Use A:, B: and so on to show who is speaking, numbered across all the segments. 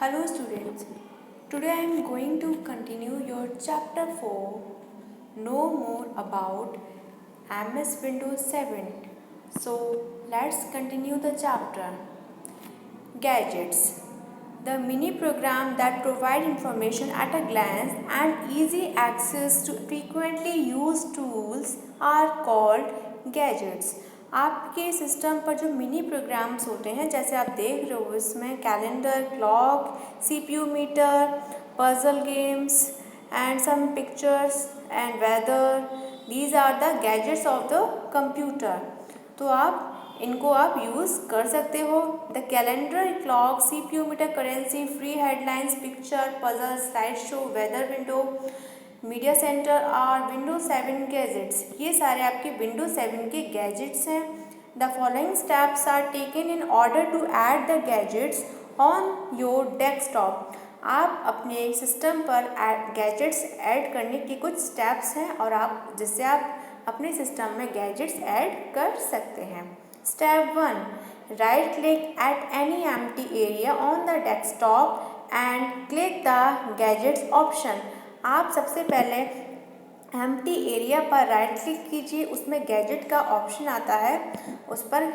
A: Hello students, today I am going to continue your chapter 4, know more about MS Windows 7. So let's continue the chapter. Gadgets. The mini program that provide information at a glance and easy access to frequently used tools are called gadgets. आपके system पर जो mini programmes होते हैं, जैसे आप देख रहे हो इसमें calendar, clock, CPU meter, puzzle games and some pictures and weather, these are the gadgets of the computer. तो इनको आप यूज़ कर सकते हो. The calendar, clock, CPU meter, currency, free headlines, picture, puzzle, slide show, weather window, Media Center और Windows 7 gadgets. ये सारे आपके विंडोज 7 के गैजेट्स हैं. The following steps are taken in order to add the gadgets on your desktop. आप अपने system पर gadgets add करने के कुछ स्टेप्स हैं और जिससे आप अपने सिस्टम में गैजेट्स ऐड कर सकते हैं. Step 1. Right click at any empty area on the desktop and click the gadgets option. आप सबसे पहले empty area पर राइट क्लिक कीजिए, उसमें गैजेट का ऑप्शन आता है, उस पर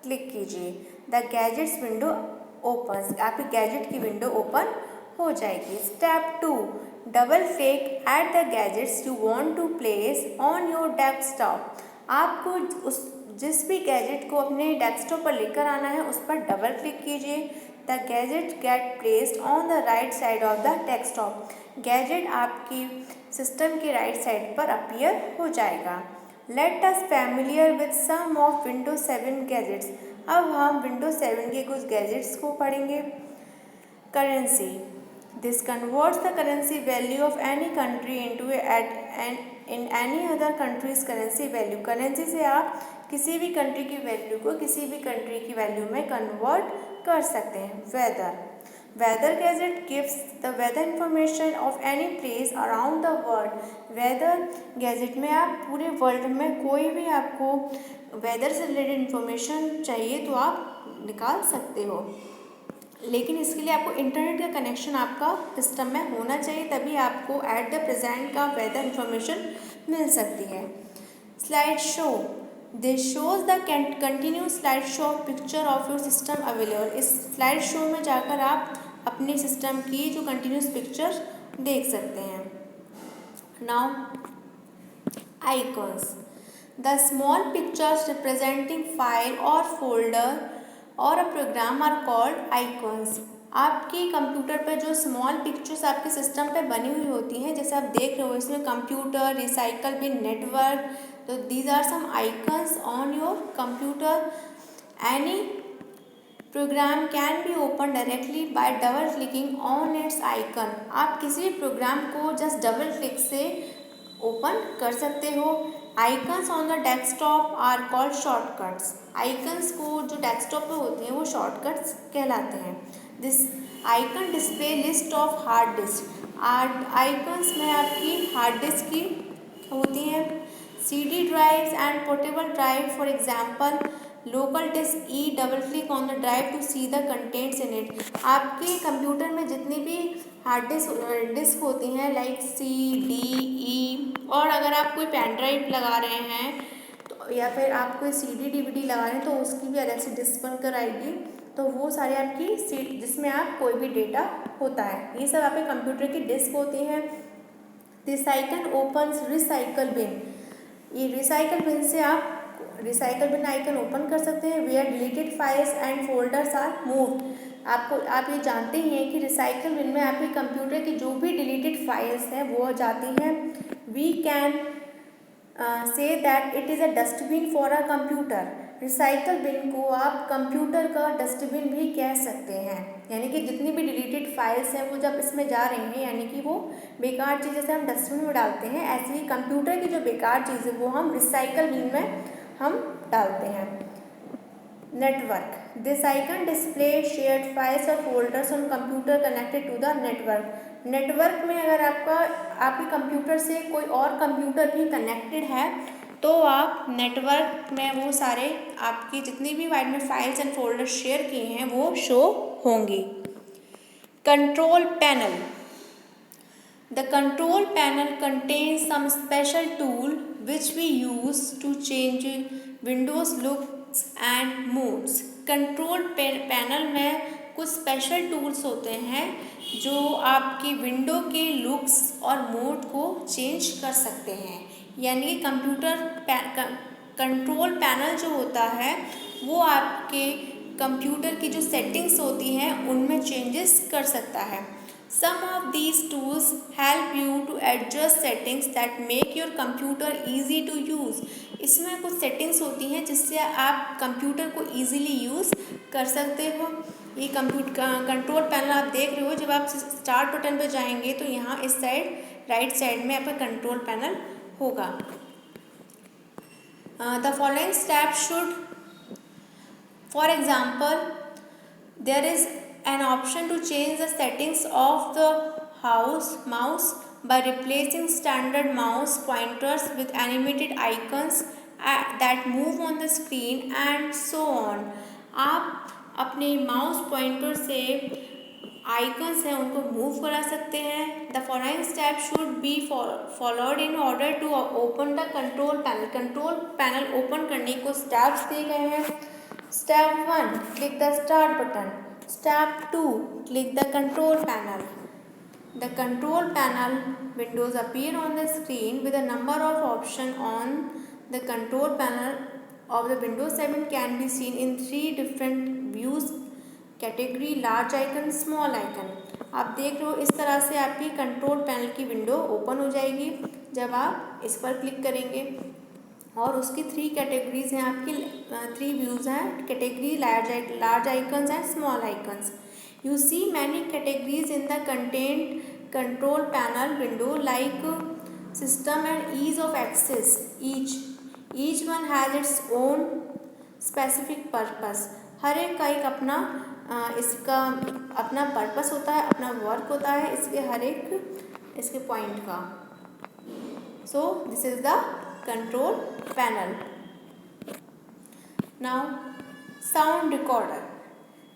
A: क्लिक कीजिए. द गैजेट्स विंडो ओपन, आपकी गैजेट की विंडो ओपन हो जाएगी. Step 2. Double click at the gadgets you want to place on your desktop. आपको जिस भी गैजेट को अपने डेस्कटॉप पर लेकर आना है उस पर डबल क्लिक कीजिए. The gadget get placed on the right side of the desktop. Gadget आपकी सिस्टम के राइट साइड पर अपीयर हो जाएगा. Let us familiar with some of Windows 7 gadgets. अब हम विंडोज 7 के कुछ गैजेट्स को पढ़ेंगे. Currency. This converts the currency value of any country into in any other country's currency value. Currency से आप किसी भी कंट्री की वैल्यू को किसी भी कंट्री की वैल्यू में कन्वर्ट कर सकते हैं. Weather. Weather gadget gives the weather information of any place around the world. Weather gadget में आप पूरे वर्ल्ड में कोई भी आपको वेदर से रिलेटेड इंफॉर्मेशन चाहिए तो आप निकाल सकते हो, लेकिन इसके लिए आपको इंटरनेट का कनेक्शन आपका सिस्टम में होना चाहिए, तभी आपको एट द प्रेजेंट का वेदर इंफॉर्मेशन मिल सकती है. Slide show. This shows the continuous slide show picture of your system available. इस स्लाइड शो में जाकर आप अपने सिस्टम की जो कंटिन्यूस पिक्चर देख सकते हैं. Now icons. The small pictures representing file और फोल्डर और अ प्रोग्राम आर कॉल्ड आइकॉन्स. आपके कंप्यूटर पर जो स्मॉल पिक्चर्स आपके सिस्टम पे बनी हुई होती हैं, जैसे आप देख रहे हो इसमें कंप्यूटर, रिसाइकल बिन, नेटवर्क, तो these are some icons on your computer. Any program can be open directly by double clicking on its icon. आप किसी भी प्रोग्राम को जस्ट डबल क्लिक से ओपन कर सकते हो. Icons on the desktop are called shortcuts. Icons को जो डेस्कटॉप पे होते हैं वो शॉर्टकट्स कहलाते हैं. This icon display list of hard disk. Icons में आपकी हार्ड डिस्क की होती हैं. CD drives and portable drive, for example local disk E. Double click on the drive to see the contents in it. आपके computer में जितनी भी hard disk होती हैं लाइक C, D, E, और अगर आप कोई पेन ड्राइव लगा रहे हैं तो या फिर आप कोई CD DVD लगा रहे हैं तो उसकी भी अलग से डिस्क बनकर आएगी. तो वो सारे आपकी जिसमें आप कोई भी डेटा होता है, ये सब आपके कंप्यूटर की डिस्क होती हैं. This icon opens recycle bin. ये रिसाइकल बिन से आप रिसाइकल बिन आइकन ओपन कर सकते हैं. Where deleted files and folders are moved. आप ये जानते ही हैं कि रिसाइकल बिन में आपके कंप्यूटर की जो भी डिलीटेड फाइल्स हैं वो जाती हैं. We can say that it is a dustbin for a computer. Recycle bin को आप कंप्यूटर का डस्टबिन भी कह सकते हैं, यानी कि जितनी भी डिलीटेड फाइल्स हैं वो जब इसमें जा रही हैं, यानी कि वो बेकार चीज़ जैसे हम डस्टबिन में डालते हैं, ऐसे ही कंप्यूटर की जो बेकार चीज़ है वो हम रिसाइकल बिन में हम डालते हैं. Network. This icon display shared files और folders on computer connected to the network. Network में अगर आपके कंप्यूटर से कोई और कंप्यूटर भी कनेक्टेड है तो आप नेटवर्क में वो सारे आपकी जितनी भी वाइड में फाइल्स एंड फोल्डर शेयर किए हैं वो शो होंगी. Control panel. The control panel contains some special tool which we use to change Windows looks and modes. Control panel में कुछ स्पेशल टूल्स होते हैं जो आपकी विंडो के लुक्स और मोड को चेंज कर सकते हैं। यानी कंट्रोल पैनल जो होता है वो आपके कंप्यूटर की जो सेटिंग्स होती हैं उनमें चेंजेस कर सकता है। Some of these tools help you to adjust settings that make your computer easy to use. इसमें कुछ सेटिंग्स होती हैं जिससे आप कंप्यूटर को easily यूज़ कर सकते हो। ये कंट्रोल पैनल आप देख रहे हो, जब आप स्टार्ट बटन पर जाएंगे तो यहाँ इस साइड राइट साइड में आपका कंट्रोल पैनल होगा। The following steps should, for example, there is an option to change the settings of the mouse by replacing standard mouse pointers with animated icons that move on the screen and so on. आप अपने mouse pointer से icons हैं उनको move करा सकते हैं। The following step should be followed in order to open the control panel. Control panel open करने को स्टेप्स दिए गए हैं। Step 1, click the start button. Step 2, click the control panel. The control panel windows appear on the screen with a number of options on the control panel of the Windows 7 can be seen in 3 different views: category, large icon, small icon. आप देख रहे हो इस तरह से आपकी control panel की window open हो जाएगी जब आप इस पर क्लिक करेंगे। और उसकी 3 कैटेगरीज हैं, आपकी 3 व्यूज़ हैं, category, large icons and small icons. You see many categories in the content control panel window like system and ease of access. Each one has its own specific purpose. हर एक का एक अपना इसका अपना पर्पस होता है, अपना वर्क होता है इसके हर एक इसके पॉइंट का। So this is the control panel. Now sound recorder.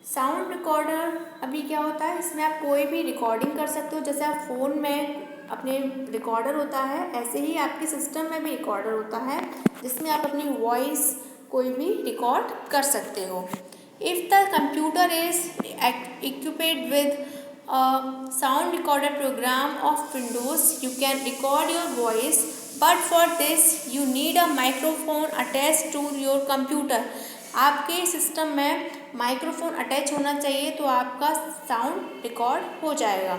A: Sound recorder अभी क्या होता है, इसमें आप कोई भी रिकॉर्डिंग कर सकते हो। जैसे आप फ़ोन में अपने रिकॉर्डर होता है, ऐसे ही आपके सिस्टम में भी रिकॉर्डर होता है जिसमें आप अपनी वॉइस कोई भी रिकॉर्ड कर सकते हो। If the computer is equipped with sound recorder program of Windows, you can record your voice, but for this you need a microphone attached to your computer. आपके सिस्टम में माइक्रोफोन अटैच होना चाहिए तो आपका sound record हो जाएगा।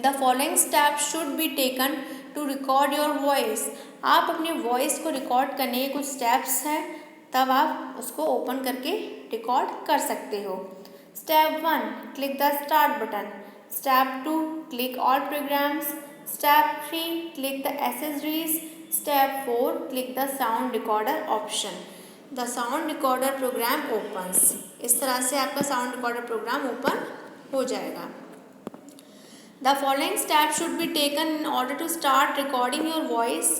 A: The following steps should be taken to record your voice. आप अपनी वॉइस को रिकॉर्ड करने के कुछ स्टेप्स हैं, तब आप उसको ओपन करके रिकॉर्ड कर सकते हो। Step 1, click the start button. Step 2, click all programs. Step 3, click the accessories. Step 4, click the sound recorder option. The sound recorder program opens. इस तरह से आपका sound recorder program open हो जाएगा। The following steps should be taken in order to start recording your voice.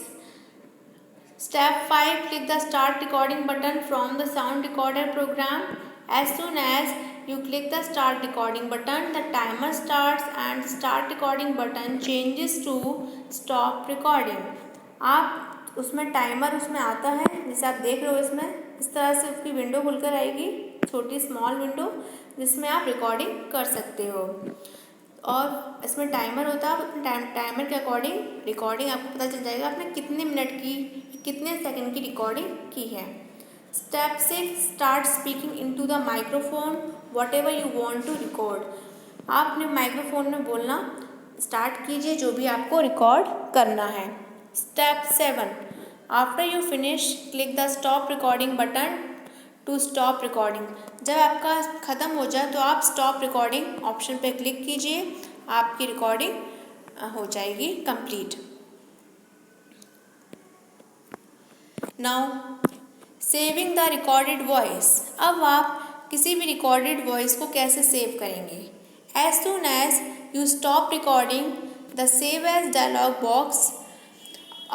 A: Step 5, click the start recording button from the sound recorder program. As soon as you click the start recording button, the timer starts and start recording button changes to stop recording. आप उसमें timer उसमें आता है, जैसे आप देख रहे हो इसमें इस तरह से उसकी विंडो खुलकर आएगी, छोटी स्मॉल विंडो जिसमें आप रिकॉर्डिंग कर सकते हो। और इसमें टाइमर होता है, अपने टाइमर के अकॉर्डिंग रिकॉर्डिंग आपको पता चल जाएगा आपने कितने मिनट की कितने सेकंड की रिकॉर्डिंग की है। Step 6, start speaking into the microphone whatever you want to record. आप अपने माइक्रोफोन में बोलना स्टार्ट कीजिए जो भी आपको रिकॉर्ड करना है। Step 7, after you finish click the stop recording button to stop recording. जब आपका ख़त्म हो जाए तो आप stop recording ऑप्शन पे क्लिक कीजिए, आपकी रिकॉर्डिंग हो जाएगी complete. Now saving the recorded voice. अब आप किसी भी रिकॉर्डेड वॉइस को कैसे सेव करेंगे। As soon as you stop recording the save as dialog box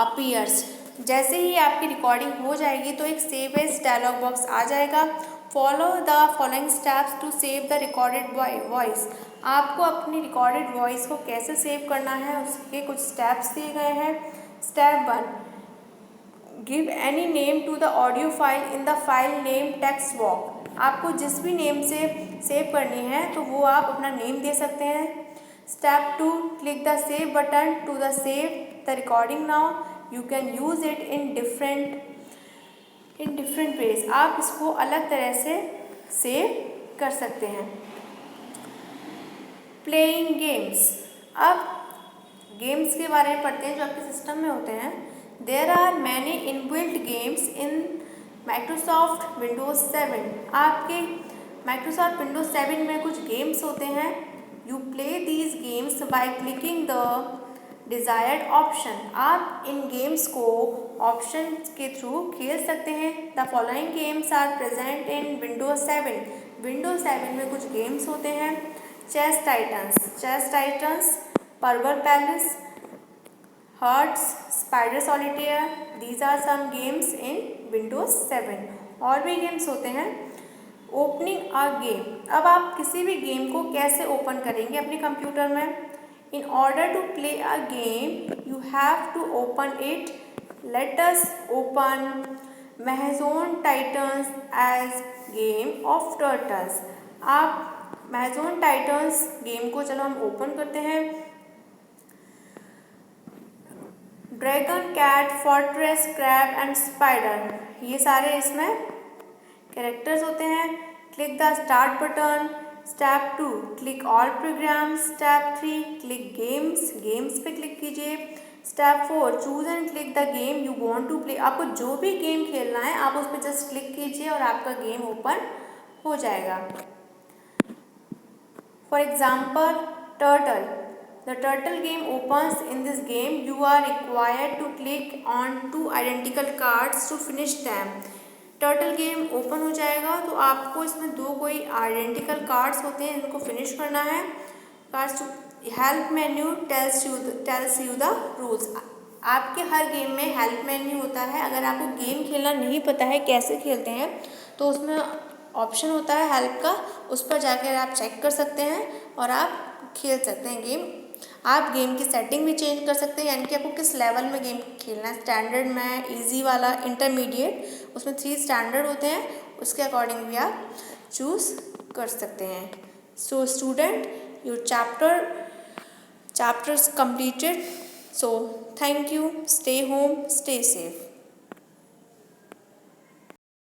A: appears. जैसे ही आपकी रिकॉर्डिंग हो जाएगी तो एक सेव एज डायलॉग बॉक्स आ जाएगा। Follow the following steps to save the recorded voice. आपको अपनी रिकॉर्डेड वॉइस को कैसे सेव करना है उसके कुछ स्टेप्स दिए गए हैं। Step 1, give any name to the audio file in the file name text वॉक। आपको जिस भी नेम से सेव करनी है तो वो आप अपना नेम दे सकते हैं। Step 2, click the save button to the save the recording now, you can use it in different ways. आप इसको अलग तरह से सेव कर सकते हैं। प्लेइंग गेम्स, अब गेम्स के बारे में पढ़ते हैं जो आपके सिस्टम में होते हैं। There are many inbuilt games in Microsoft Windows 7। आपके माइक्रोसॉफ्ट विंडोज़ 7 में कुछ गेम्स होते हैं। You play these games by clicking the desired option. आप इन गेम्स को ऑप्शन के थ्रू खेल सकते हैं। The following games are present in Windows 7। Windows 7 में कुछ गेम्स होते हैं। Chess Titans, Purble Palace, Hearts, Spider Solitaire, these are some games in Windows 7। और भी गेम्स होते हैं। ओपनिंग अ गेम, अब आप किसी भी गेम को कैसे ओपन करेंगे अपने कंप्यूटर में। In order to play a game you have to open it. Let us open Mahjong Titans as game of turtles. आप महजोन टाइटन्स गेम को चलो हम ओपन करते हैं। Dragon, cat, fortress, crab and spider, ये सारे इसमें कैरेक्टर्स होते हैं। Click the start button. Step 2, click all programs. Step 3, click games पे क्लिक कीजिए। Step 4, choose and click the game you want to play. आपको जो भी गेम खेलना है आप उस पर जस्ट क्लिक कीजिए और आपका गेम ओपन हो जाएगा। For example, turtle, the turtle game opens. In this game you are required to click on 2 identical cards to finish them. Turtle game open हो जाएगा तो आपको इसमें 2 कोई आइडेंटिकल कार्ड्स होते हैं इनको फिनिश करना है। Cards help menu tells you the rules. आपके हर गेम में हेल्प मेन्यू होता है। अगर आपको गेम खेलना नहीं पता है कैसे खेलते हैं तो उसमें ऑप्शन होता है हेल्प का, उस पर जाकर आप चेक कर सकते हैं और आप खेल सकते हैं गेम। आप गेम की सेटिंग भी चेंज कर सकते हैं, यानी कि आपको किस लेवल में गेम खेलना है, स्टैंडर्ड में, इजी वाला, इंटरमीडिएट, उसमें 3 स्टैंडर्ड होते हैं, उसके अकॉर्डिंग भी आप चूज़ कर सकते हैं। So student, your chapters completed. So thank you. Stay home, stay safe.